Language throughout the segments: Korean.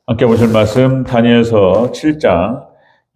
함께 보실 말씀 다니엘서 7장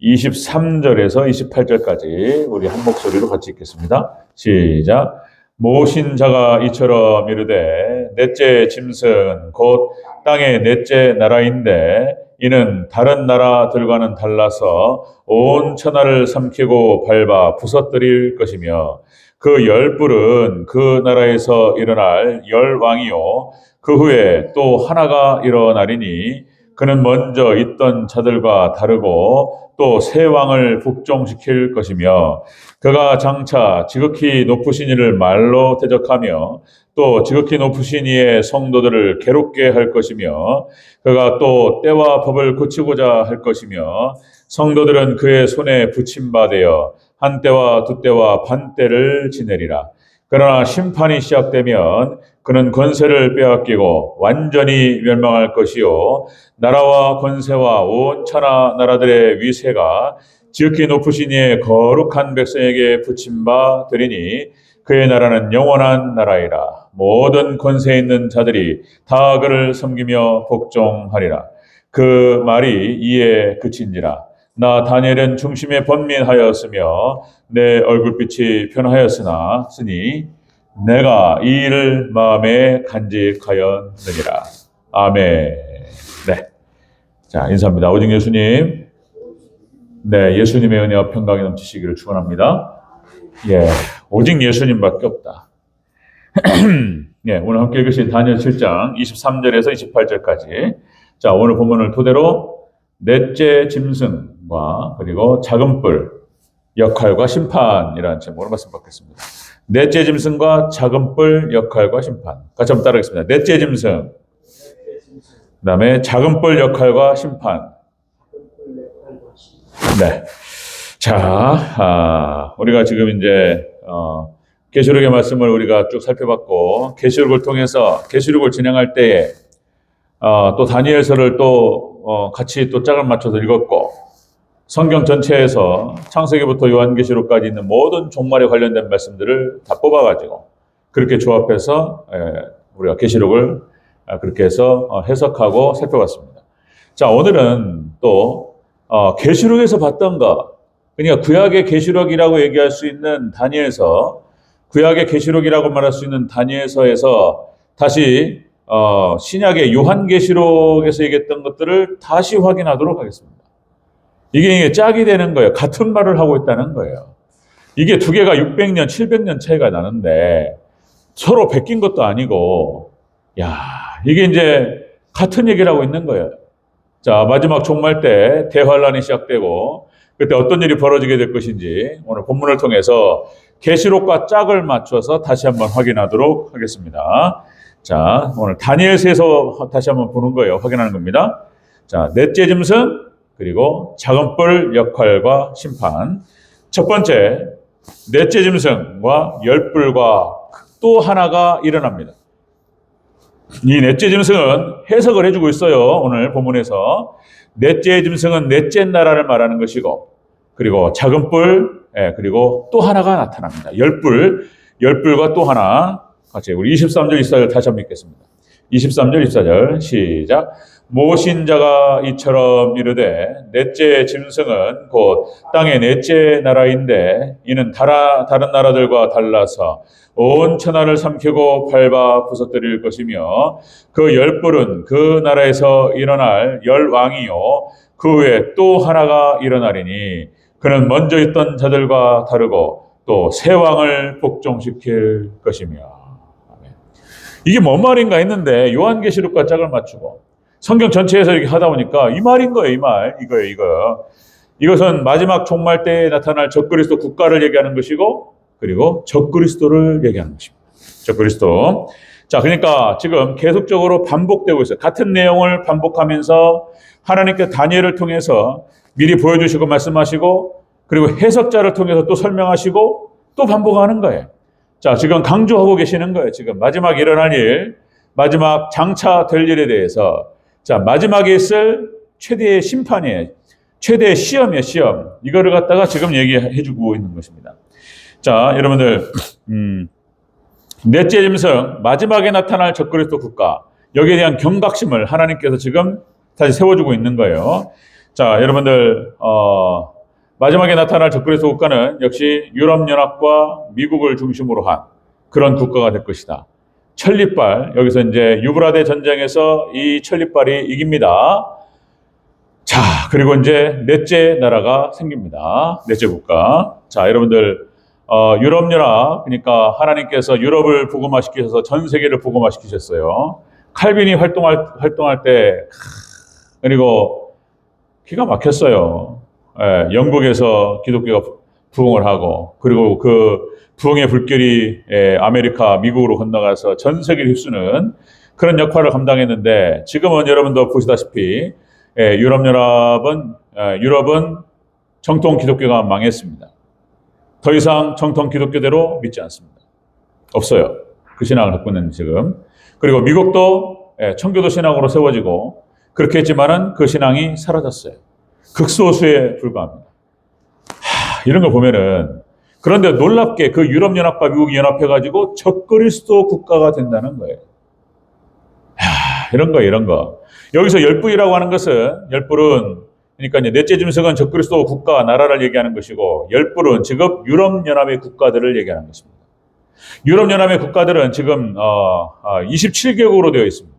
23절에서 28절까지 우리 한 목소리로 같이 읽겠습니다. 시작. 모신 자가 이처럼 이르되 넷째 짐승은 곧 땅의 넷째 나라인데 이는 다른 나라들과는 달라서 온 천하를 삼키고 밟아 부서뜨릴 것이며 그 열불은 그 나라에서 일어날 열왕이요 그 후에 또 하나가 일어나리니 그는 먼저 있던 자들과 다르고 또 새 왕을 복종시킬 것이며 그가 장차 지극히 높으신 이를 말로 대적하며 또 지극히 높으신 이의 성도들을 괴롭게 할 것이며 그가 또 때와 법을 고치고자 할 것이며 성도들은 그의 손에 붙임받아 한 때와 두 때와 반 때를 지내리라. 그러나 심판이 시작되면 그는 권세를 빼앗기고 완전히 멸망할 것이요 나라와 권세와 온 천하 나라들의 위세가 지극히 높으신 이의 거룩한 백성에게 붙임바 되리니 그의 나라는 영원한 나라이라. 모든 권세 있는 자들이 다 그를 섬기며 복종하리라. 그 말이 이에 그친지라. 나 다니엘은 중심에 번민하였으며 내 얼굴빛이 변하였으나 쓰니 내가 이 일을 마음에 간직하였느니라. 아멘. 네. 자, 인사합니다. 오직 예수님. 네, 예수님의 은혜와 평강이 넘치시기를 축원합니다. 예, 오직 예수님밖에 없다. 예, 오늘 함께 읽으신 다니엘 7장 23절에서 28절까지. 자, 오늘 본문을 토대로 넷째 짐승과 그리고 작은 뿔 역할과 심판이라는 제목으로 말씀 받겠습니다. 넷째 짐승과 작은 뿔 역할과 심판. 같이 한번 따라하겠습니다. 넷째 짐승, 그 다음에 작은 뿔 역할과 심판. 네. 자, 우리가 지금 이제 계시록의 말씀을 우리가 쭉 살펴봤고, 계시록을 통해서 계시록을 진행할 때에 또 다니엘서를 또 같이 또 짝을 맞춰서 읽었고, 성경 전체에서 창세기부터 요한계시록까지 있는 모든 종말에 관련된 말씀들을 다 뽑아가지고 그렇게 조합해서 우리가 계시록을 그렇게 해서 해석하고 살펴봤습니다. 자, 오늘은 또 계시록에서 봤던 것, 그러니까 구약의 계시록이라고 얘기할 수 있는 다니엘서, 구약의 계시록이라고 말할 수 있는 다니엘서에서 다시 신약의 요한계시록에서 얘기했던 것들을 다시 확인하도록 하겠습니다. 이게 짝이 되는 거예요. 같은 말을 하고 있다는 거예요. 이게 두 개가 600년, 700년 차이가 나는데 서로 베낀 것도 아니고, 야, 이게 이제 같은 얘기를 하고 있는 거예요. 자, 마지막 종말 때 대환란이 시작되고 그때 어떤 일이 벌어지게 될 것인지 오늘 본문을 통해서 계시록과 짝을 맞춰서 다시 한번 확인하도록 하겠습니다. 자, 오늘 다니엘서에서 다시 한번 보는 거예요. 확인하는 겁니다. 자, 넷째 짐승 그리고 작은 뿔 역할과 심판. 첫 번째, 넷째 짐승과 열뿔과 또 하나가 일어납니다. 이 넷째 짐승은 해석을 해주고 있어요. 오늘 본문에서 넷째 짐승은 넷째 나라를 말하는 것이고, 그리고 작은 뿔, 그리고 또 하나가 나타납니다. 열뿔과 또 하나. 같이 우리 23절 24절 다시 한번 읽겠습니다. 23절 24절 시작. 모신 자가 이처럼 이르되 넷째 짐승은 곧 땅의 넷째 나라인데 이는 다른 나라들과 달라서 온 천하를 삼키고 밟아 부서뜨릴 것이며 그 열뿔은 그 나라에서 일어날 열왕이요 그 후에 또 하나가 일어나리니 그는 먼저 있던 자들과 다르고 또 새 왕을 복종시킬 것이며. 이게 뭔 말인가 했는데 요한계시록과 짝을 맞추고 성경 전체에서 이렇게 하다 보니까 이 말인 거예요. 이 말. 이거예요. 이것은 마지막 종말 때에 나타날 적그리스도 국가를 얘기하는 것이고 그리고 적그리스도를 얘기하는 것입니다. 적그리스도. 자, 그러니까 지금 계속적으로 반복되고 있어요. 같은 내용을 반복하면서 하나님께 다니엘을 통해서 미리 보여주시고 말씀하시고 그리고 해석자를 통해서 또 설명하시고 또 반복하는 거예요. 자, 지금 강조하고 계시는 거예요. 지금 마지막 일어날 일, 마지막 장차 될 일에 대해서. 자, 마지막에 있을 최대의 심판이에요. 최대의 시험이에요, 시험. 이거를 갖다가 지금 얘기해 주고 있는 것입니다. 자, 여러분들, 넷째 짐승, 마지막에 나타날 적그리스도 국가, 여기에 대한 경각심을 하나님께서 지금 다시 세워주고 있는 거예요. 자, 여러분들 마지막에 나타날 적그리스도 국가는 역시 유럽연합과 미국을 중심으로 한 그런 국가가 될 것이다. 천리빨, 여기서 이제 유브라데 전쟁에서 이 천리빨이 이깁니다. 자, 그리고 이제 넷째 나라가 생깁니다. 넷째 국가. 자, 여러분들 유럽연합, 그러니까 하나님께서 유럽을 복음화시키셔서 전 세계를 복음화시키셨어요. 칼빈이 활동할 때 그리고 기가 막혔어요. 예, 영국에서 기독교가 부흥을 하고, 그리고 그 부흥의 불길이 아메리카, 미국으로 건너가서 전 세계를 휩쓰는 그런 역할을 감당했는데, 지금은 여러분도 보시다시피 유럽은 정통 기독교가 망했습니다. 더 이상 정통 기독교대로 믿지 않습니다. 없어요. 그 신앙을 갖고 있는 지금. 그리고 미국도 청교도 신앙으로 세워지고 그렇게 했지만은 그 신앙이 사라졌어요. 극소수에 불과합니다. 이런 거 보면은, 그런데 놀랍게 그 유럽연합과 미국이 연합해가지고 적그리스도 국가가 된다는 거예요. 이런 거. 여기서 열불이라고 하는 것은, 열불은, 그러니까 이제 넷째 짐승은 적그리스도 국가, 나라를 얘기하는 것이고, 열불은 지금 유럽연합의 국가들을 얘기하는 것입니다. 유럽연합의 국가들은 지금 27개국으로 되어 있습니다.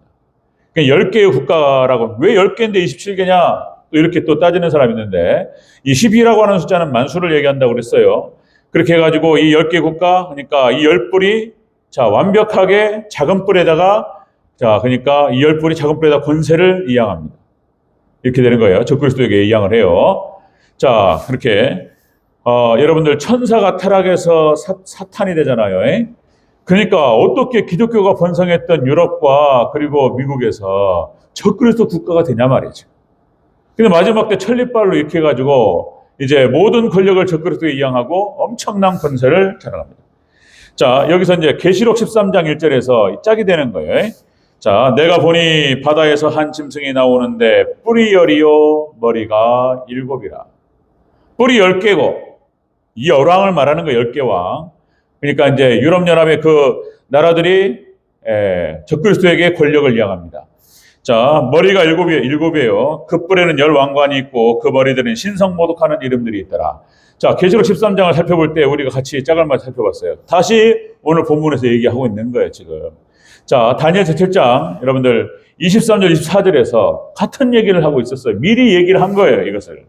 그러니까 10개의 국가라고, 왜 10개인데 27개냐? 또 이렇게 또 따지는 사람이 있는데, 이 12라고 하는 숫자는 만수를 얘기한다고 그랬어요. 그렇게 해가지고 이 10개 국가, 그러니까 이 10뿔이, 자, 완벽하게 작은 뿔에다가, 자, 그러니까 이 10뿔이 작은 뿔에다 권세를 이양합니다. 이렇게 되는 거예요. 적그리스도에게 이양을 해요. 자, 그렇게, 여러분들 천사가 타락해서 사탄이 되잖아요. 그러니까 어떻게 기독교가 번성했던 유럽과 그리고 미국에서 적그리스도 국가가 되냐 말이죠. 근데 마지막 때 천리빨로 이렇게 해가지고 이제 모든 권력을 적그리스도에 이양하고 엄청난 권세를 자랑합니다. 자, 여기서 이제 계시록 13장 1절에서 짝이 되는 거예요. 자, 내가 보니 바다에서 한 짐승이 나오는데 뿔이 10이요 머리가 7이라. 뿔이 10개고 이 열왕을 말하는 거 10개 왕. 그러니까 이제 유럽연합의 그 나라들이 적그리스도에게 권력을 이양합니다. 자, 머리가 7이에요. 그 뿔에는 10왕관이 있고 그 머리들은 신성모독하는 이름들이 있더라. 자, 계시록 13장을 살펴볼 때 우리가 같이 짝을 맞춰 살펴봤어요. 다시 오늘 본문에서 얘기하고 있는 거예요, 지금. 자, 다니엘 7장 여러분들 23절, 24절에서 같은 얘기를 하고 있었어요. 미리 얘기를 한 거예요, 이것을.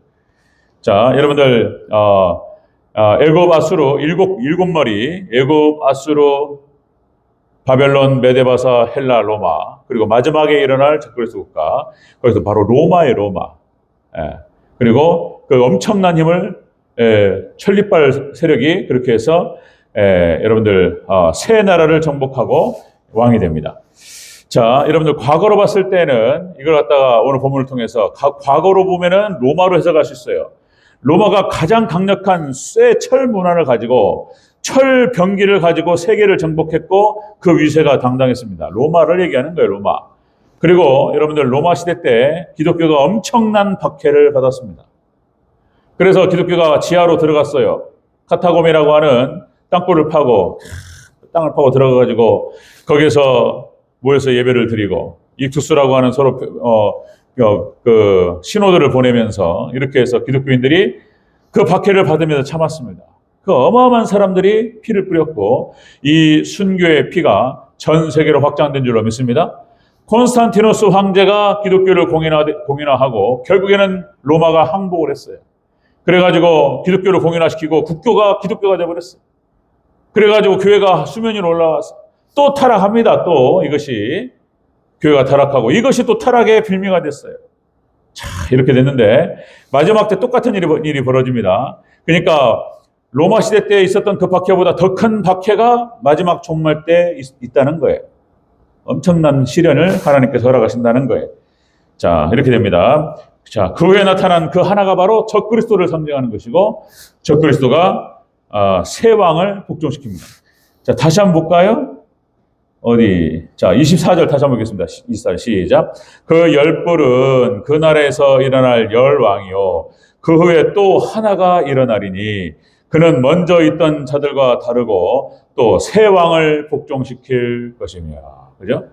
자, 여러분들 애굽 아수르 일곱 머리, 애굽 아수르 바벨론, 메데바사, 헬라, 로마, 그리고 마지막에 일어날 적그리스도 국가, 거기서 바로 로마의 로마. 그리고 그 엄청난 힘을 천리빨 세력이 그렇게 해서 여러분들 세 나라를 정복하고 왕이 됩니다. 자, 여러분들 과거로 봤을 때는 이걸 갖다가 오늘 본문을 통해서 과거로 보면은 로마로 해석할 수 있어요. 로마가 가장 강력한 쇠철 문화를 가지고 철 병기를 가지고 세계를 정복했고 그 위세가 당당했습니다. 로마를 얘기하는 거예요, 로마. 그리고 여러분들 로마 시대 때 기독교가 엄청난 박해를 받았습니다. 그래서 기독교가 지하로 들어갔어요. 카타콤이라고 하는 땅굴을 파고 땅을 파고 들어가가지고 거기서 모여서 예배를 드리고 익투스라고 하는 서로 그 신호들을 보내면서 이렇게 해서 기독교인들이 그 박해를 받으면서 참았습니다. 그 어마어마한 사람들이 피를 뿌렸고 이 순교의 피가 전 세계로 확장된 줄로 믿습니다. 콘스탄티누스 황제가 기독교를 공인화하고 결국에는 로마가 항복을 했어요. 그래가지고 기독교를 공인화시키고 국교가 기독교가 되어버렸어요. 그래가지고 교회가 수면 위로 올라와서 또 타락합니다. 또 이것이 교회가 타락하고 이것이 또 타락의 빌미가 됐어요. 자, 이렇게 됐는데 마지막 때 똑같은 일이 벌어집니다. 그러니까 로마 시대 때 있었던 그 박해보다 더 큰 박해가 마지막 종말 때 있다는 거예요. 엄청난 시련을 하나님께서 허락하신다는 거예요. 자, 이렇게 됩니다. 자, 그 후에 나타난 그 하나가 바로 적그리스도를 상징하는 것이고 적그리스도가 새 왕을 복종시킵니다. 자, 다시 한번 볼까요? 어디? 자, 24절 다시 한번 보겠습니다. 24절 시작. 그 열불은 그 나라에서 일어날 열왕이요. 그 후에 또 하나가 일어나리니 그는 먼저 있던 자들과 다르고 또 새 왕을 복종시킬 것이며. 그죠?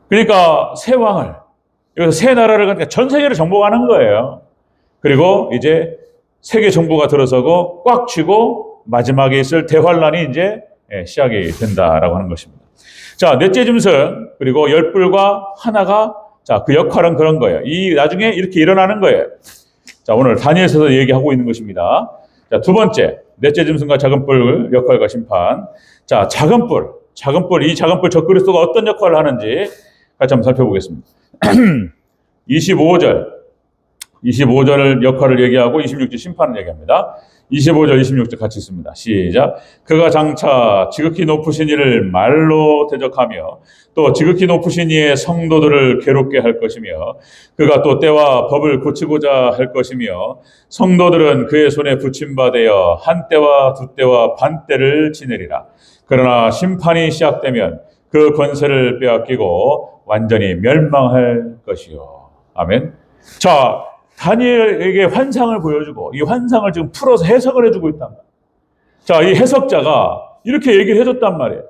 그러니까 새 왕을, 여기서 새 나라를 그러니까 전 세계를 정복하는 거예요. 그리고 이제 세계 정부가 들어서고 꽉 쥐고 마지막에 있을 대환란이 이제 시작이 된다라고 하는 것입니다. 자, 넷째 짐승 그리고 열불과 하나가 자, 그 역할은 그런 거예요. 이 나중에 이렇게 일어나는 거예요. 자, 오늘 다니엘서에서 얘기하고 있는 것입니다. 자, 두 번째, 넷째 짐승과 작은 뿔 역할과 심판. 자, 작은 뿔, 이 작은 뿔 적그리스도가 어떤 역할을 하는지 같이 한번 살펴보겠습니다. 25절 역할을 얘기하고 26절 심판을 얘기합니다. 25절, 26절 같이 있습니다. 시작. 그가 장차 지극히 높으신 이를 말로 대적하며 또 지극히 높으신 이의 성도들을 괴롭게 할 것이며 그가 또 때와 법을 고치고자 할 것이며 성도들은 그의 손에 붙임받아 한 때와 두 때와 반 때를 지내리라. 그러나 심판이 시작되면 그 권세를 빼앗기고 완전히 멸망할 것이요. 아멘. 자, 다니엘에게 환상을 보여주고 이 환상을 지금 풀어서 해석을 해주고 있단 말이에요. 자, 이 해석자가 이렇게 얘기를 해줬단 말이에요.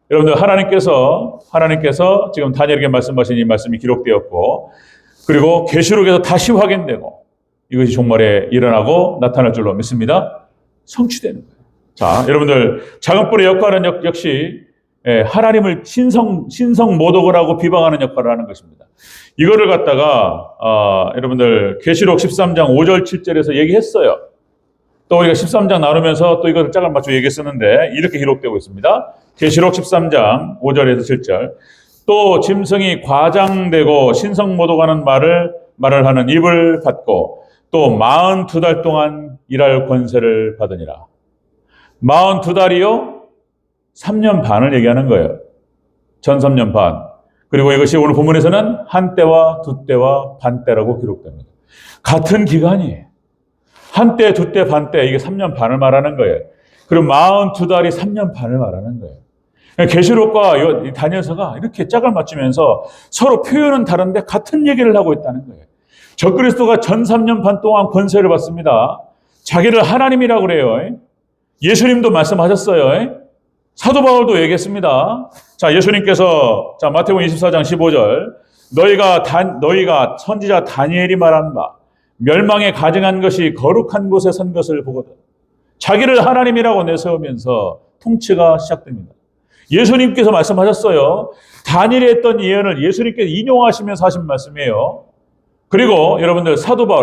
여러분들 하나님께서 지금 다니엘에게 말씀하신 이 말씀이 기록되었고 그리고 계시록에서 다시 확인되고 이것이 종말에 일어나고 나타날 줄로 믿습니다. 성취되는 거예요. 자, 여러분들 작은 뿔의 역할은 역시 하나님을 신성 모독을 하고 비방하는 역할을 하는 것입니다. 이거를 갖다가 여러분들 계시록 13장 5절 7절에서 얘기했어요. 또 우리가 13장 나누면서 또 이것을 짝을 맞춰 얘기했었는데 이렇게 기록되고 있습니다. 계시록 13장 5절에서 7절. 또 짐승이 과장되고 신성 모독하는 말을 하는 입을 받고 또 42달 동안 일할 권세를 받으니라. 42달이요? 3년 반을 얘기하는 거예요. 전 3년 반. 그리고 이것이 오늘 본문에서는 한 때와 두 때와 반 때라고 기록됩니다. 같은 기간이에요. 한 때, 두 때, 반 때, 이게 3년 반을 말하는 거예요. 그럼 42달이 3년 반을 말하는 거예요. 계시록과 다니엘서가 이렇게 짝을 맞추면서 서로 표현은 다른데 같은 얘기를 하고 있다는 거예요. 적그리스도가 전 3년 반 동안 권세를 받습니다. 자기를 하나님이라고 그래요. 예수님도 말씀하셨어요. 사도 바울도 얘기했습니다. 자, 예수님께서 마태복음 24장 15절 너희가 선지자 다니엘이 말한 바 멸망에 가증한 것이 거룩한 곳에 선 것을 보거든. 자기를 하나님이라고 내세우면서 통치가 시작됩니다. 예수님께서 말씀하셨어요. 다니엘이 했던 예언을 예수님께서 인용하시면서 하신 말씀이에요. 그리고 여러분들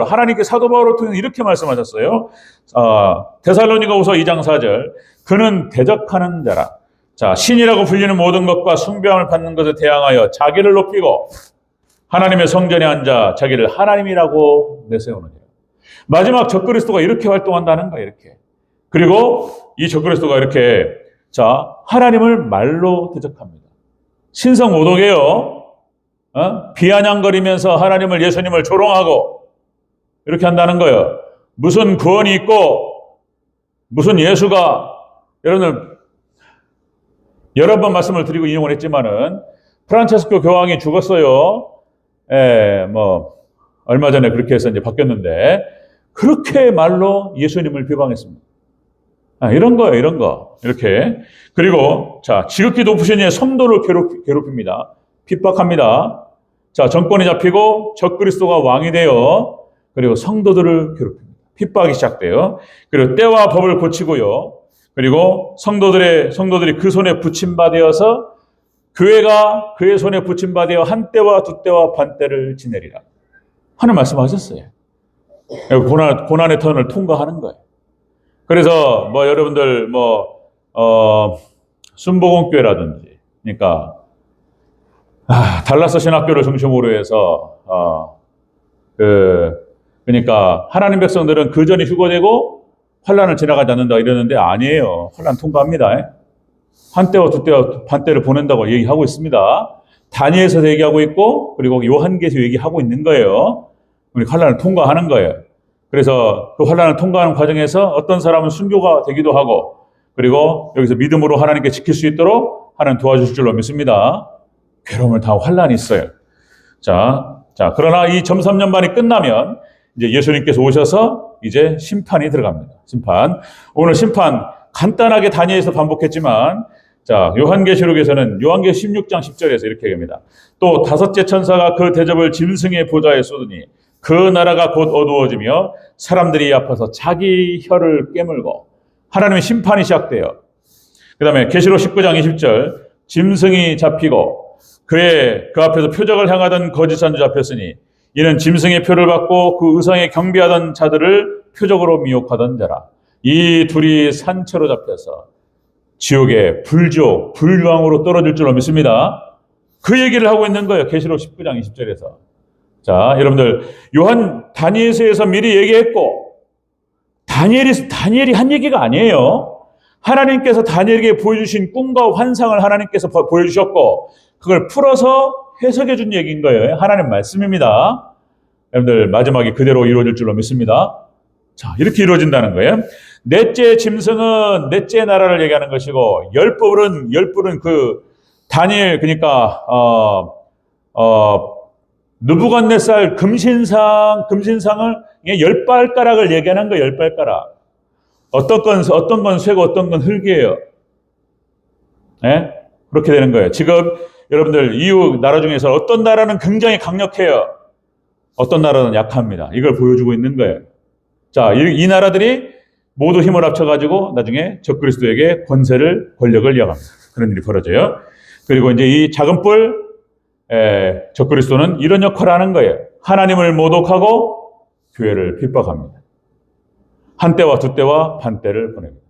하나님께 사도 바울을 통해서 이렇게 말씀하셨어요. 데살로니가후서 2장 4절 그는 대적하는 자라. 자, 신이라고 불리는 모든 것과 숭배함을 받는 것에 대항하여 자기를 높이고 하나님의 성전에 앉아 자기를 하나님이라고 내세우느니라. 마지막 적그리스도가 이렇게 활동한다는 거예요. 이렇게. 그리고 이 적그리스도가 이렇게 하나님을 말로 대적합니다. 신성 모독이에요. 비아냥거리면서 하나님을 예수님을 조롱하고 이렇게 한다는 거예요. 무슨 구원이 있고 무슨 예수가 여러분 여러 번 말씀을 드리고 인용을 했지만은 프란체스코 교황이 죽었어요. 얼마 전에 그렇게 해서 이제 바뀌었는데 그렇게 말로 예수님을 비방했습니다. 이런 거예요, 이런 거. 이렇게. 그리고 지극히 높으신 이의 성도를 괴롭힙니다. 핍박합니다. 자, 정권이 잡히고 적그리스도가 왕이 되어 그리고 성도들을 괴롭힙니다. 핍박이 시작돼요. 그리고 때와 법을 고치고요. 그리고 성도들이 그 손에 붙임받아서 교회가 그의 손에 붙임받아 한 때와 두 때와 반 때를 지내리라. 하는 말씀하셨어요. 고난의 턴을 통과하는 거예요. 그래서 여러분들 순복음교회라든지 그러니까 달라스 신학교를 중심으로 해서 그러니까 하나님 백성들은 그 전에 휴거되고 환란을 지나가지 않는다 이러는데 아니에요. 환란 통과합니다. 한 때와 두 때와 반 때를 보낸다고 얘기하고 있습니다. 다니엘서 얘기하고 있고 그리고 요한계시서 얘기하고 있는 거예요. 우리 환란을 통과하는 거예요. 그래서 그 환란을 통과하는 과정에서 어떤 사람은 순교가 되기도 하고 그리고 여기서 믿음으로 하나님께 지킬 수 있도록 하나님 도와주실 줄로 믿습니다. 괴로움을 당하고 환란이 있어요. 자, 그러나 이 점 3년 반이 끝나면 이제 예수님께서 오셔서 이제 심판이 들어갑니다. 심판. 오늘 심판 간단하게 다니엘에서 반복했지만 자, 요한계시록에서는 요한계시록 16장 10절에서 이렇게 얘기합니다. 또 다섯째 천사가 그 대접을 짐승의 보좌에 쏟으니 그 나라가 곧 어두워지며 사람들이 아파서 자기 혀를 깨물고 하나님의 심판이 시작돼요. 그 다음에 계시록 19장 20절 짐승이 잡히고 그 앞에서 표적을 향하던 거짓 선지자 잡혔으니 이는 짐승의 표를 받고 그 의상에 경배하던 자들을 표적으로 미혹하던 자라. 이 둘이 산채로 잡혀서 지옥의 불지옥, 불유황으로 떨어질 줄로 믿습니다. 그 얘기를 하고 있는 거예요. 계시록 19장 20절에서. 자, 여러분들 다니엘서에서 미리 얘기했고 다니엘이 한 얘기가 아니에요. 하나님께서 다니엘에게 보여주신 꿈과 환상을 하나님께서 보여주셨고 그걸 풀어서 해석해 준 얘기인 거예요. 하나님 말씀입니다. 여러분들 마지막에 그대로 이루어질 줄로 믿습니다. 자, 이렇게 이루어진다는 거예요. 넷째 짐승은 넷째 나라를 얘기하는 것이고 열불은 그 다니엘 그러니까 느부갓네살 금신상을 열발가락을 얘기하는 거예요. 열발가락. 어떤 건 쇠고 어떤 건 흙이에요. 네? 그렇게 되는 거예요. 지금 여러분들 이웃 나라 중에서 어떤 나라는 굉장히 강력해요. 어떤 나라는 약합니다. 이걸 보여주고 있는 거예요. 자, 이 나라들이 모두 힘을 합쳐가지고 나중에 적그리스도에게 권력을 이어갑니다. 그런 일이 벌어져요. 그리고 이제 이 작은 뿔 적그리스도는 이런 역할을 하는 거예요. 하나님을 모독하고 교회를 핍박합니다. 한 때와 두 때와 반 때를 보냅니다.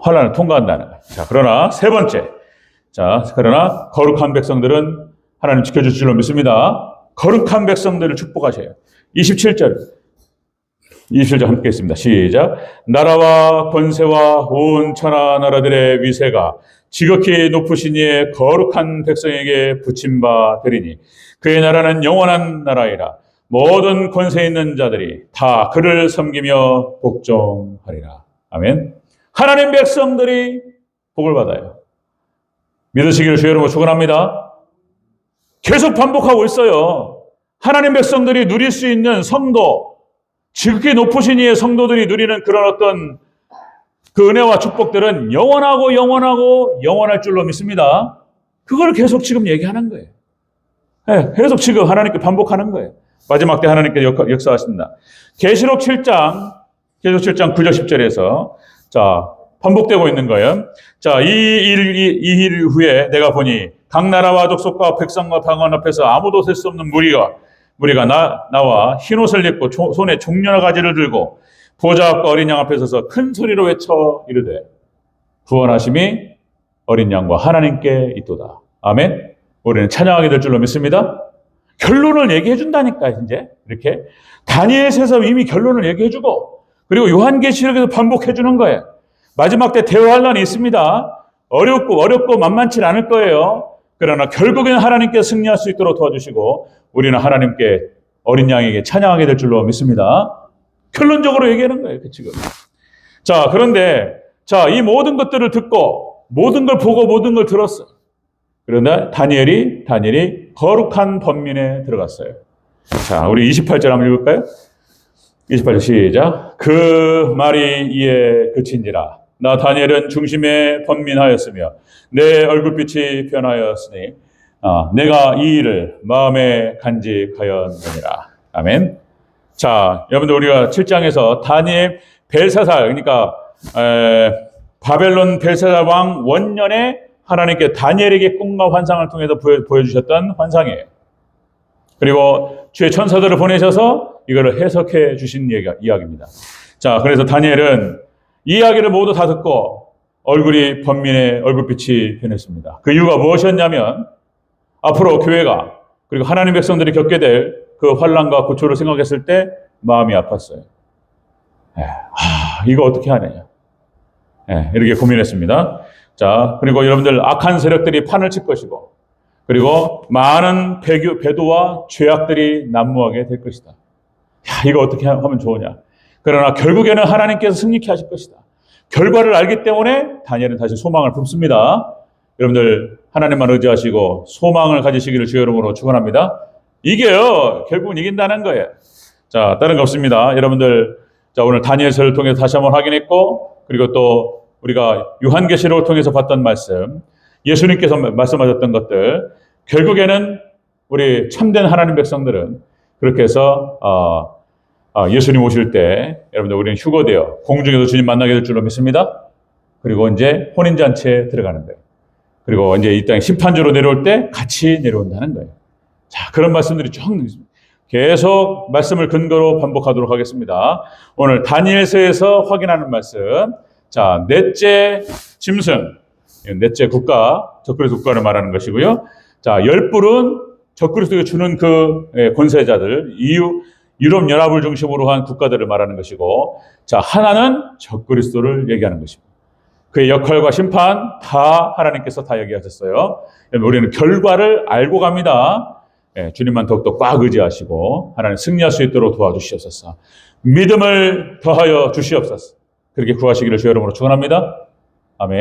환난을 통과한다는 거예요. 자, 그러나 세 번째. 자, 그러나 거룩한 백성들은 하나님 지켜주실 줄로 믿습니다. 거룩한 백성들을 축복하셔요. 27절 함께 했습니다. 시작. 나라와 권세와 온 천하 나라들의 위세가 지극히 높으신 이의 거룩한 백성에게 붙임 바 되리니 그의 나라는 영원한 나라이라. 모든 권세 있는 자들이 다 그를 섬기며 복종하리라. 아멘. 하나님 백성들이 복을 받아요. 믿으시기를 주의 이름으로 축원합니다. 계속 반복하고 있어요. 하나님 백성들이 누릴 수 있는 성도, 지극히 높으신 이의 성도들이 누리는 그런 어떤 그 은혜와 축복들은 영원할 줄로 믿습니다. 그걸 계속 지금 얘기하는 거예요. 네, 계속 지금 하나님께 반복하는 거예요. 마지막 때 하나님께 역사하신다. 계시록 7장 9절 10절에서 자, 반복되고 있는 거예요. 자, 이 일 후에 내가 보니 각 나라와 족속과 백성과 방언 앞에서 아무도 셀 수 없는 무리가 나와 흰옷을 입고 손에 종려나 가지를 들고 보좌 앞과 어린 양 앞에 서서 큰 소리로 외쳐 이르되 구원하심이 어린 양과 하나님께 있도다. 아멘. 우리는 찬양하게 될 줄로 믿습니다. 결론을 얘기해 준다니까 이제 이렇게 다니엘서에서 이미 결론을 얘기해 주고 그리고 요한계시록에서 반복해 주는 거예요. 마지막 때 대환란이 있습니다. 어렵고 만만치 않을 거예요. 그러나 결국에는 하나님께 승리할 수 있도록 도와주시고 우리는 하나님께 어린 양에게 찬양하게 될 줄로 믿습니다. 결론적으로 얘기하는 거예요. 지금. 자, 그런데 이 모든 것들을 듣고 모든 걸 보고 모든 걸 들었어요. 그런데 다니엘이 거룩한 번민에 들어갔어요. 자, 우리 28절 한번 읽을까요? 28절 시작. 그 말이 이에 그친지라. 나 다니엘은 중심에 번민하였으며 내 얼굴빛이 변하였으니 내가 이 일을 마음에 간직하였느니라. 아멘. 자, 여러분들 우리가 7장에서 다니엘 벨사살 그러니까 바벨론 벨사살 왕 원년에 하나님께 다니엘에게 꿈과 환상을 통해서 보여주셨던 환상이에요. 그리고 주의 천사들을 보내셔서 이거를 해석해 주신 이야기입니다. 자, 그래서 다니엘은 이 이야기를 모두 다 듣고 얼굴빛이 변했습니다. 그 이유가 무엇이었냐면 앞으로 교회가 그리고 하나님 백성들이 겪게 될 그 환난과 고초를 생각했을 때 마음이 아팠어요. 이거 어떻게 하느냐. 이렇게 고민했습니다. 자, 그리고 여러분들 악한 세력들이 판을 칠 것이고 그리고 많은 배도와 죄악들이 난무하게 될 것이다. 이거 어떻게 하면 좋으냐. 그러나 결국에는 하나님께서 승리케 하실 것이다. 결과를 알기 때문에 다니엘은 다시 소망을 품습니다. 여러분들 하나님만 의지하시고 소망을 가지시기를 주의 이름으로 축원합니다. 이게요, 결국은 이긴다는 거예요. 자, 다른 거 없습니다. 여러분들, 자, 오늘 다니엘서를 통해서 다시 한번 확인했고, 그리고 또 우리가 요한계시록을 통해서 봤던 말씀, 예수님께서 말씀하셨던 것들, 결국에는 우리 참된 하나님 백성들은 그렇게 해서 예수님 오실 때 여러분들 우리는 휴거되어 공중에서 주님 만나게 될 줄로 믿습니다. 그리고 이제 혼인잔치에 들어가는 거예요. 그리고 이제 이 땅에 심판주로 내려올 때 같이 내려온다는 거예요. 자, 그런 말씀들이 쭉 있습니다. 계속 말씀을 근거로 반복하도록 하겠습니다. 오늘 다니엘서에서 확인하는 말씀. 자, 넷째 짐승, 넷째 국가, 적그리스도 국가를 말하는 것이고요. 자, 열불은 적그리스도가 주는 그 권세자들, 유럽 연합을 중심으로 한 국가들을 말하는 것이고, 자, 하나는 적그리스도를 얘기하는 것입니다. 그의 역할과 심판 다 하나님께서 다 얘기하셨어요. 우리는 결과를 알고 갑니다. 주님만 더욱더 꽉 의지하시고 하나님 승리할 수 있도록 도와주시옵소서. 믿음을 더하여 주시옵소서. 그렇게 구하시기를 주의 이름으로 축원합니다. 아멘.